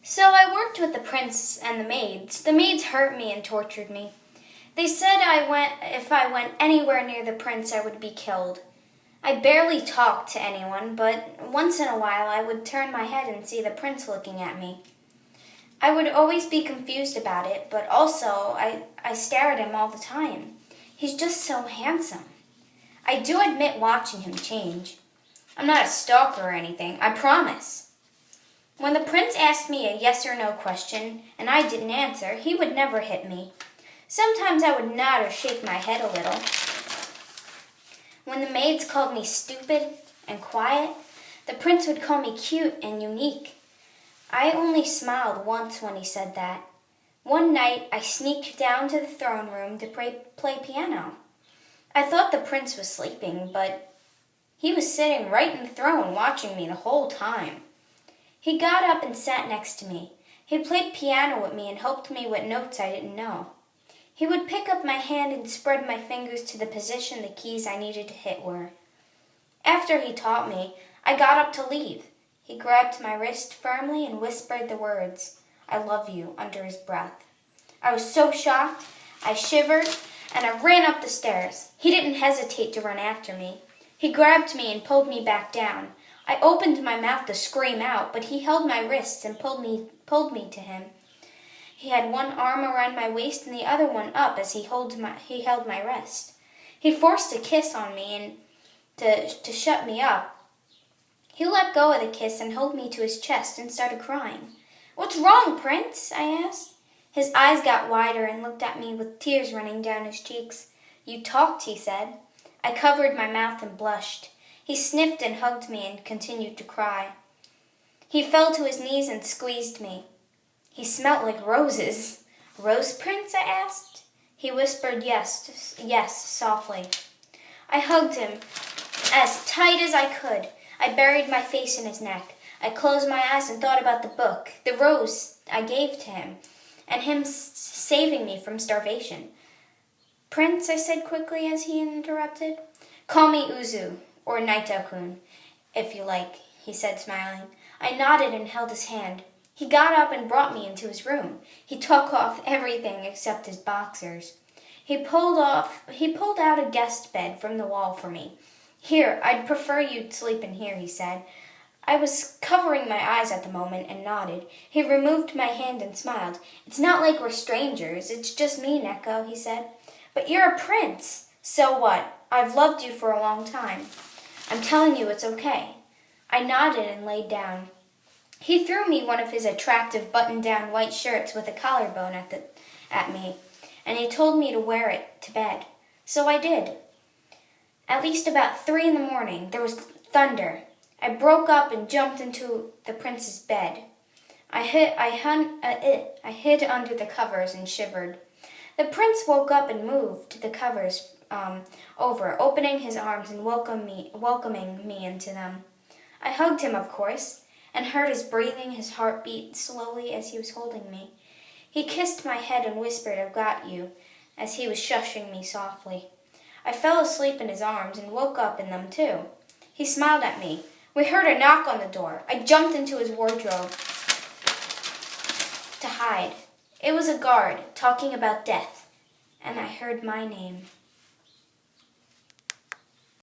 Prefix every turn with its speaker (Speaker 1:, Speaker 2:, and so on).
Speaker 1: So I worked with the prince and the maids. The maids hurt me and tortured me. They said if I went anywhere near the prince, I would be killed. I barely talked to anyone, but once in a while I would turn my head and see the prince looking at me. I would always be confused about it, but also I stare at him all the time. He's just so handsome. I do admit watching him change. I'm not a stalker or anything, I promise. When the prince asked me a yes or no question and I didn't answer, he would never hit me. Sometimes I would nod or shake my head a little. When the maids called me stupid and quiet, the prince would call me cute and unique. I only smiled once when he said that. One night, I sneaked down to the throne room to play piano. I thought the prince was sleeping, but he was sitting right in the throne watching me the whole time. He got up and sat next to me. He played piano with me and helped me with notes I didn't know. He would pick up my hand and spread my fingers to the position the keys I needed to hit were. After he taught me, I got up to leave. He grabbed my wrist firmly and whispered the words, "I love you," under his breath. I was so shocked, I shivered, and I ran up the stairs. He didn't hesitate to run after me. He grabbed me and pulled me back down. I opened my mouth to scream out, but he held my wrists and pulled me to him. He had one arm around my waist and the other one up as he held my wrist. He forced a kiss on me and to shut me up. He let go of the kiss and held me to his chest and started crying. "What's wrong, Prince?" I asked. His eyes got wider and looked at me with tears running down his cheeks. "You talked," he said. I covered my mouth and blushed. He sniffed and hugged me and continued to cry. He fell to his knees and squeezed me. He smelt like roses. "Rose Prince?" I asked. He whispered yes, softly. I hugged him as tight as I could. I buried my face in his neck. I closed my eyes and thought about the book, the rose I gave to him, and him saving me from starvation. "Prince," I said quickly as he interrupted. "Call me Uzu, or Naito-kun, if you like," he said, smiling. I nodded and held his hand. He got up and brought me into his room. He took off everything except his boxers. He pulled out a guest bed from the wall for me. "Here, I'd prefer you'd sleep in here," he said. I was covering my eyes at the moment and nodded. He removed my hand and smiled. "It's not like we're strangers. It's just me, Neko," he said. "But you're a prince." "So what? I've loved you for a long time. I'm telling you it's okay." I nodded and laid down. He threw me one of his attractive button-down white shirts with a collarbone at me, and he told me to wear it to bed. So I did. At least about 3 in the morning, there was thunder. I broke up and jumped into the prince's bed. I hid under the covers and shivered. The prince woke up and moved the covers over, opening his arms and welcoming me into them. I hugged him, of course, and heard his breathing, his heart beat slowly as he was holding me. He kissed my head and whispered, "I've got you," as he was shushing me softly. I fell asleep in his arms and woke up in them too. He smiled at me. We heard a knock on the door. I jumped into his wardrobe to hide. It was a guard talking about death, and I heard my name.